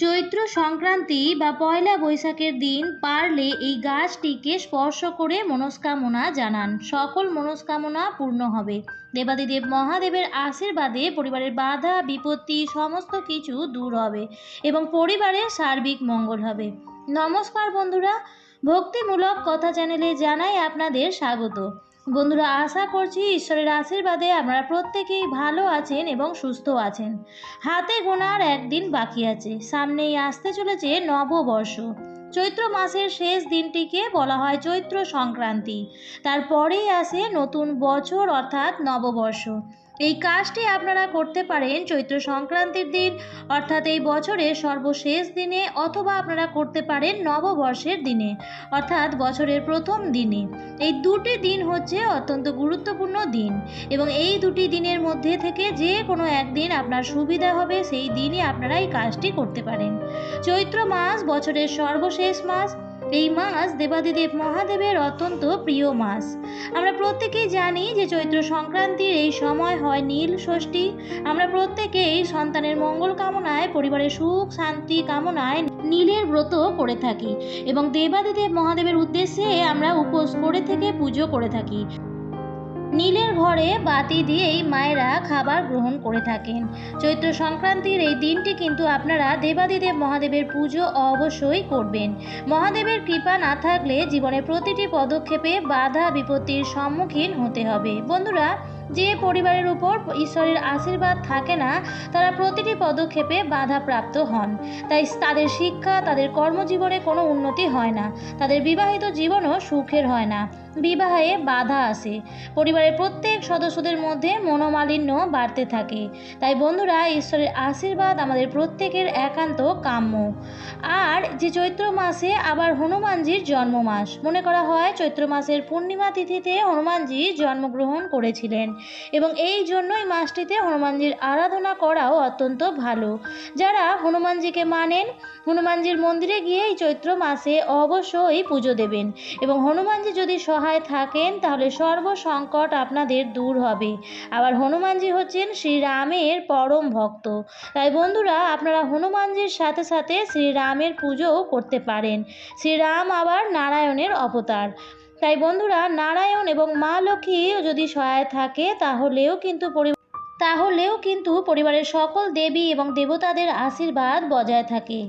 চৈত্র সংক্রান্তি বা পয়লা বৈশাখের দিন পারলে এই গাছটিকে স্পর্শ করে মনস্কামনা জানান। সকল মনস্কামনা পূর্ণ হবে। দেবাদিদেব মহাদেবের আশীর্বাদে পরিবারের বাধা বিপত্তি সমস্ত কিছু দূর হবে এবং পরিবারের সার্বিক মঙ্গল হবে। নমস্কার বন্ধুরা, ভক্তিমূলক কথা চ্যানেলে জানাই আপনাদের স্বাগত। বন্ধুরা, আশা করছি ঈশ্বরের আশীর্বাদে আপনারা প্রত্যেকেই ভালো আছেন এবং সুস্থ আছেন। হাতে গোনার একদিন বাকি আছে, সামনেই আসতে চলেছে নববর্ষ। চৈত্র মাসের শেষ দিনটিকে বলা হয় চৈত্র সংক্রান্তি। তারপরেই আসে নতুন বছর অর্থাৎ নববর্ষ। এই কাজটি আপনারা করতে পারেন চৈত্র সংক্রান্তির দিন অর্থাৎ এই বছরের সর্বশেষ দিনে, অথবা আপনারা করতে পারেন নববর্ষের দিনে অর্থাৎ বছরের প্রথম দিনে। এই দুটি দিন হচ্ছে অত্যন্ত গুরুত্বপূর্ণ দিন এবং এই দুটি দিনের মধ্যে থেকে যে কোনো একদিন আপনার সুবিধা হবে, সেই দিনই আপনারা এই কাজটি করতে পারেন। চৈত্র মাস বছরের সর্বশেষ মাস। এই মাস দেবাদিদেব মহাদেবের অত্যন্ত প্রিয় মাস। আমরা প্রত্যেকেই জানি যে চৈত্র সংক্রান্তির এই সময় হয় নীল ষষ্ঠী। আমরা প্রত্যেকেই সন্তানের মঙ্গল কামনায়, পরিবারের সুখ শান্তি কামনায় নীলের ব্রত করে থাকি এবং দেবাদিদেব মহাদেবের উদ্দেশ্যে আমরা উপোস করে থেকে পুজো করে থাকি। নীলের ঘরে বাতি দিয়েই মায়েরা খাবার গ্রহণ করে থাকেন। চৈত্র সংক্রান্তির এই দিনটি কিন্তু আপনারা দেবাদিদেব মহাদেবের পুজো অবশ্যই করবেন। মহাদেবের কৃপা না থাকলে জীবনের প্রতিটি পদক্ষেপে বাধা বিপত্তির সম্মুখীন হতে হবে। বন্ধুরা, যে পরিবারের উপর ঈশ্বরের আশীর্বাদ থাকে না, তারা প্রতিটি পদক্ষেপে বাধাপ্রাপ্ত হন। তাই তাদের শিক্ষা, তাদের কর্মজীবনে কোনো উন্নতি হয় না, তাদের বিবাহিত জীবনও সুখের হয় না, বিবাহে বাধা আসে, পরিবারের প্রত্যেক সদস্যদের মধ্যে মনোমালিন্য বাড়তে থাকে। তাই বন্ধুরা, ঈশ্বরের আশীর্বাদ আমাদের প্রত্যেকের একান্ত কাম্য। আর যে চৈত্র মাসে আবার হনুমানজির জন্ম মাস, মনে করা হয় চৈত্র মাসের পূর্ণিমা তিথিতে হনুমানজি জন্মগ্রহণ করেছিলেন এবং এই জন্যই মাসটিতে হনুমানজির আরাধনা করাও অত্যন্ত ভালো। যারা হনুমানজিকে মানেন, হনুমানজির মন্দিরে গিয়ে এই চৈত্র মাসে অবশ্যই পুজো দেবেন এবং হনুমানজি যদি সহায় থাকেন তাহলে সর্বসংকট আপনাদের দূর হবে। আবার হনুমানজি হচ্ছেন শ্রীরামের পরম ভক্ত। তাই বন্ধুরা, আপনারা হনুমানজির সাথে সাথে শ্রীরামের পুজোও করতে পারেন। শ্রীরাম আবার নারায়ণের অবতার। তাই বন্ধুরা, নারায়ণ এবং মা লক্ষ্মী যদি সহায় থাকে তাহলেও কিন্তু পরিবারের সকল দেবী এবং দেবতাদের আশীর্বাদ বজায় থাকে।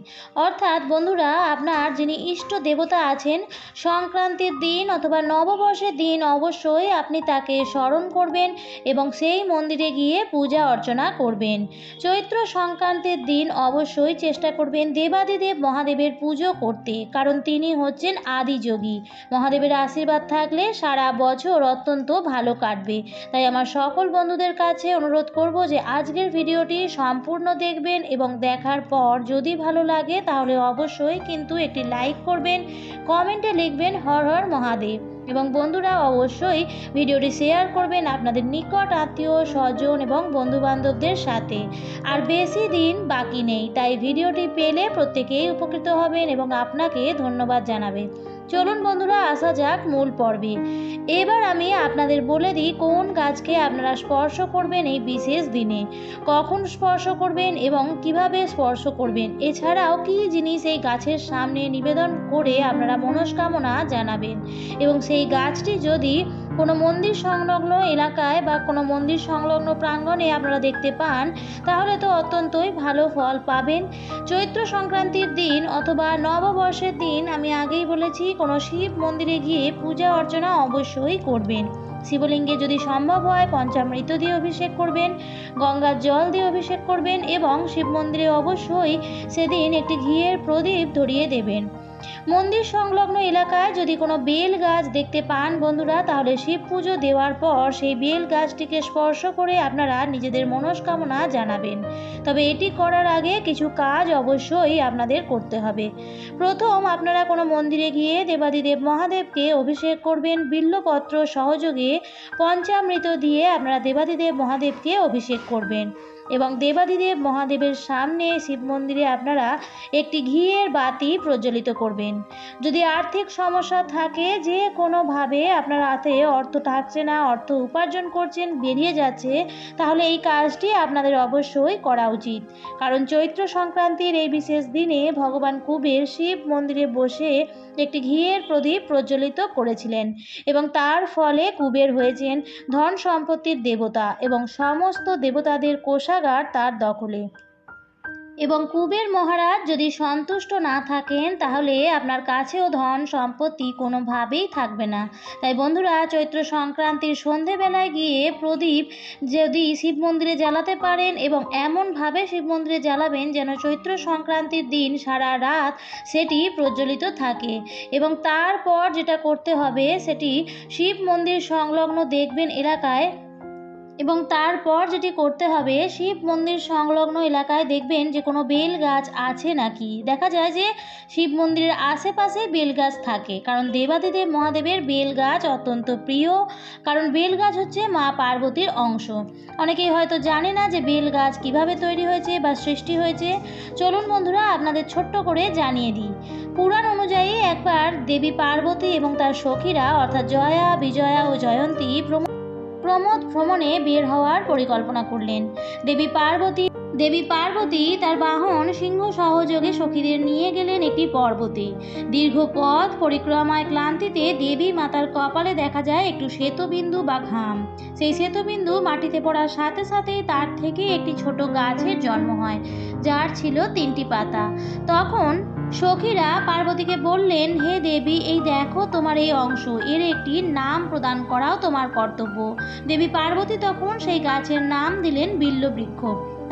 অর্থাৎ বন্ধুরা, আপনার যিনি ইষ্ট দেবতা আছেন, সংক্রান্তির দিন অথবা নববর্ষের দিন অবশ্যই আপনি তাকে স্মরণ করবেন এবং সেই মন্দিরে গিয়ে পূজা অর্চনা করবেন। চৈত্র সংক্রান্তির দিন অবশ্যই চেষ্টা করবেন দেবাদিদেব মহাদেবের পুজো করতে, কারণ তিনি হচ্ছেন আদিযোগী। মহাদেবের আশীর্বাদ থাকলে সারা বছর অত্যন্ত ভালো কাটবে। তাই আমার সকল বন্ধুদের কাছে অনুরোধ করব যে আজকের ভিডিওটি সম্পূর্ণ দেখবেন এবং দেখার পর যদি ভালো লাগে তাহলে অবশ্যই কিন্তু একটি লাইক করবেন, কমেন্টে লিখবেন হর হর মহাদেব এবং বন্ধুরা অবশ্যই ভিডিওটি শেয়ার করবেন আপনাদের নিকট আত্মীয় স্বজন এবং বন্ধুবান্ধবদের সাথে। আর বেশি দিন বাকি নেই, তাই ভিডিওটি পেলে প্রত্যেকেই উপকৃত হবেন এবং আপনাকে ধন্যবাদ জানাবেন। চলুন বন্ধুরা, আসা যাক মূল পর্বে। এবার আমি আপনাদের বলে দিই কোন গাছকে আপনারা স্পর্শ করবেন এই বিশেষ দিনে, কখন স্পর্শ করবেন এবং কিভাবে স্পর্শ করবেন, এছাড়াও কী জিনিস এই গাছের সামনে নিবেদন করে আপনারা মনস্কামনা জানাবেন। এবং সেই গাছটি যদি কোনো মন্দির সংলগ্ন এলাকায় বা কোনো মন্দির সংলগ্ন প্রাঙ্গণে আপনারা দেখতে পান তাহলে তো অত্যন্তই ভালো ফল পাবেন। চৈত্র সংক্রান্তির দিন অথবা নববর্ষের দিন আমি আগেই বলেছি কোনো শিব মন্দিরে গিয়ে পূজা অর্চনা অবশ্যই করবেন। শিবলিঙ্গে যদি সম্ভব হয় পঞ্চামৃত দিয়ে অভিষেক করবেন, গঙ্গার জল দিয়ে অভিষেক করবেন এবং শিব মন্দিরে অবশ্যই সেদিন একটি ঘিয়ের প্রদীপ ধরিয়ে দেবেন। মন্দির সংলগ্ন এলাকায় যদি কোনো বেল গাছ দেখতে পান বন্ধুরা, তাহলে শিব পুজো দেওয়ার পর সেই বেল গাছটিকে স্পর্শ করে আপনারা নিজেদের মনস্কামনা জানাবেন। তবে এটি করার আগে কিছু কাজ অবশ্যই আপনাদের করতে হবে। প্রথম, আপনারা কোনো মন্দিরে গিয়ে দেবাদিদেব মহাদেবকে অভিষেক করবেন। বিল্লপত্র সহযোগে পঞ্চামৃত দিয়ে আপনারা দেবাদিদেব মহাদেবকে অভিষেক করবেন এবং দেবাদিদেব মহাদেবের সামনে শিব মন্দিরে আপনারা একটি ঘিয়ের বাতি প্রজ্বলিত করবেন। যদি আর্থিক সমস্যা থাকে, যে কোনোভাবে আপনার হাতে অর্থ থাকছে না, অর্থ উপার্জন করছেন বেরিয়ে যাচ্ছে, তাহলে এই কাজটি আপনাদের অবশ্যই করা উচিত। কারণ চৈত্র সংক্রান্তির এই বিশেষ দিনে ভগবান কুবের শিব মন্দিরে বসে একটি ঘিয়ের প্রদীপ প্রজ্বলিত করেছিলেন এবং তার ফলে কুবের হয়েছেন ধন সম্পত্তির দেবতা এবং সমস্ত দেবতাদের কোষাগার তার দখলে। এবং কুবের মহারাজ যদি সন্তুষ্ট না থাকেন, তাহলে আপনার কাছেও ধন সম্পত্তি কোনোভাবেই থাকবে না। তাই বন্ধুরা, চৈত্র সংক্রান্তির সন্ধেবেলায় গিয়ে প্রদীপ যদি শিব মন্দিরে জ্বালাতে পারেন এবং এমনভাবে শিব মন্দিরে জ্বালাবেন যেন চৈত্র সংক্রান্তির দিন সারা রাত সেটি প্রজ্বলিত থাকে। এবং তারপর যেটা করতে হবে, সেটি শিব মন্দির সংলগ্ন দেখবেন এলাকায় শিব মন্দির সংলগ্ন এলাকায় দেখবেন যে কোনো বেল গাছ আছে নাকি। দেখা যায় যে শিব মন্দিরের আশেপাশে বেল গাছ থাকে, কারণ দেবাদিদেব মহাদেবের বেল গাছ অত্যন্ত প্রিয়, কারণ বেল গাছ হচ্ছে মা পার্বতীর অংশ। অনেকেই হয়তো জানে না যে বেল গাছ কীভাবে তৈরি হয়েছে বা সৃষ্টি হয়েছে। চলুন বন্ধুরা, আপনাদের ছোট্ট করে জানিয়ে দিই। পুরাণ অনুযায়ী একবার দেবী পার্বতী এবং তার সখীরা অর্থাৎ জয়া, বিজয়া ও জয়ন্তী প্রমোদ ভ্রমণে বের হওয়ার পরিকল্পনা করলেন। দেবী পার্বতী তার বাহন সিংহ সহযোগে সখীদের নিয়ে গেলেন একটি পর্বতে। দীর্ঘ পথ পরিক্রমায় ক্লান্তিতে দেবী মাতার কপালে দেখা যায় একটু শ্বেতবিন্দু বা ঘাম। সেই শ্বেতবিন্দু মাটিতে পড়ার সাথে সাথে তার থেকে একটি ছোট গাছের জন্ম হয়, যার ছিল 3টি পাতা। তখন সখীরা পার্বতীকে বললেন, হে দেবী, এই দেখো তোমার এই অংশ, এর একটি নাম প্রদান করাও তোমার কর্তব্য। দেবী পার্বতী তখন সেই গাছের নাম দিলেন বিল্লবৃক্ষ।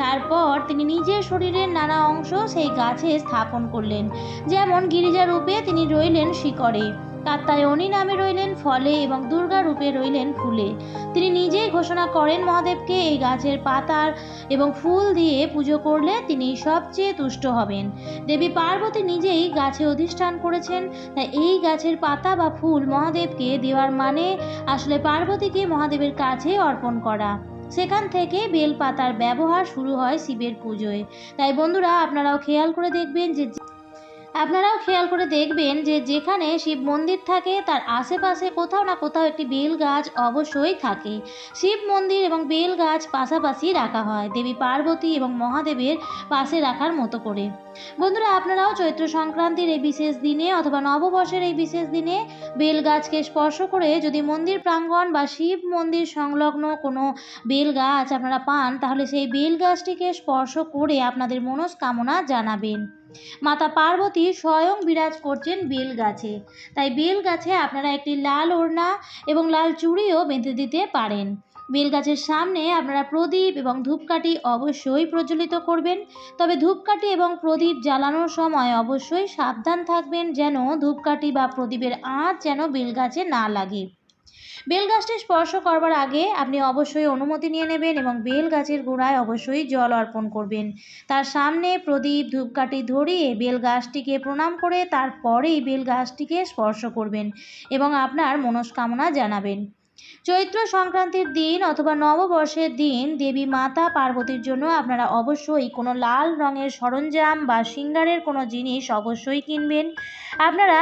তারপর তিনি নিজের শরীরের নানা অংশ সেই গাছে স্থাপন করলেন। যেমন গিরিজা রূপে তিনি রইলেন শিকড়ে, কাত্যায়নী নামে রইলেন ফলে এবং দুর্গা রূপে রইলেন ফুলে। তিনি নিজেই ঘোষণা করেন মহাদেবকে এই গাছের পাতার এবং ফুল দিয়ে পুজো করলে তিনি সবচেয়ে তুষ্ট হবেন। দেবী পার্বতী নিজেই গাছে অধিষ্ঠান করেছেন, তাই এই গাছের পাতা বা ফুল মহাদেবকে দেওয়ার মানে আসলে পার্বতীকে মহাদেবের কাছে অর্পণ করা। সেখান থেকে বেল পাতার ব্যবহার শুরু হয় শিবের পুজোয়। তাই বন্ধুরা, আপনারাও খেয়াল করে দেখবেন যে যেখানে শিব মন্দির থাকে তার আশেপাশে কোথাও না কোথাও একটি বেল গাছ অবশ্যই থাকে। শিব মন্দির এবং বেল গাছ পাশাপাশি রাখা হয়, দেবী পার্বতী এবং মহাদেবের পাশে রাখার মতো করে। বন্ধুরা, আপনারাও চৈত্র সংক্রান্তির এই বিশেষ দিনে অথবা নববর্ষের এই বিশেষ দিনে বেল গাছকে স্পর্শ করে যদি মন্দির প্রাঙ্গণ বা শিব মন্দির সংলগ্ন কোনো বেল গাছ আপনারা পান, তাহলে সেই বেল গাছটিকে স্পর্শ করে আপনাদের মনস্কামনা জানাবেন। মাতা পার্বতী স্বয়ং বিরাজ করছেন বেল গাছে, তাই বেল গাছে আপনারা একটি লাল ওড়না এবং লাল চুড়িও বেঁধে দিতে পারেন। বেল গাছের সামনে আপনারা প্রদীপ এবং ধূপকাঠি অবশ্যই প্রজ্বলিত করবেন। তবে ধূপকাঠি এবং প্রদীপ জ্বালানোর সময় অবশ্যই সাবধান থাকবেন, যেন ধূপকাঠি বা প্রদীপের আঁচ যেন বেল গাছে না লাগে। বেল গাছটি স্পর্শ করবার আগে আপনি অবশ্যই অনুমতি নিয়ে নেবেন এবং বেল গাছের গোড়ায় অবশ্যই জল অর্পণ করবেন। তার সামনে প্রদীপ ধূপকাঠি ধরিয়ে বেল গাছটিকে প্রণাম করে তারপরেই বেল গাছটিকে স্পর্শ করবেন এবং আপনার মনস্কামনা জানাবেন। চৈত্র সংক্রান্তির দিন অথবা নববর্ষের দিন দেবী মাতা পার্বতীর জন্য আপনারা অবশ্যই কোনো লাল রঙের সরঞ্জাম বা শৃঙ্গারের কোনো জিনিস অবশ্যই কিনবেন। আপনারা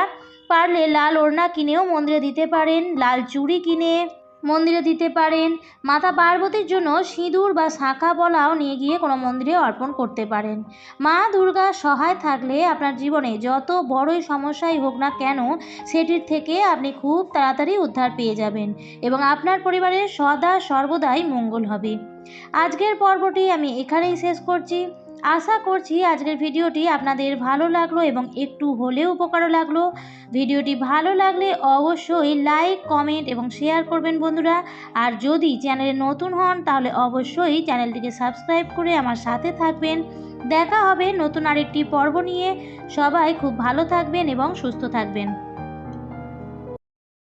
পারলে লাল ওড়না কিনেও মন্দিরে দিতে পারেন, লাল চুড়ি কিনে মন্দিরে দিতে পারেন। মাতা পার্বতীর জন্য সিঁদুর বা শাঁখা বলাও নিয়ে গিয়ে কোনো মন্দিরে অর্পণ করতে পারেন। মা দুর্গা সহায় থাকলে আপনার জীবনে যত বড়ই সমস্যাই হোক না কেন, সেটির থেকে আপনি খুব তাড়াতাড়ি উদ্ধার পেয়ে যাবেন এবং আপনার পরিবারের সদা সর্বদাই মঙ্গল হবে। আজকের পর্বটি আমি এখানেই শেষ করছি। আশা করছি আজকের ভিডিওটি আপনাদের ভালো লাগলো এবং একটু হলেও উপকারও লাগলো। ভিডিওটি ভালো লাগলে অবশ্যই লাইক, কমেন্ট এবং শেয়ার করবেন বন্ধুরা। আর যদি চ্যানেলে নতুন হন তাহলে অবশ্যই চ্যানেলটিকে সাবস্ক্রাইব করে আমার সাথে থাকবেন। দেখা হবে নতুন আরেকটি পর্ব নিয়ে। সবাই খুব ভালো থাকবেন এবং সুস্থ থাকবেন।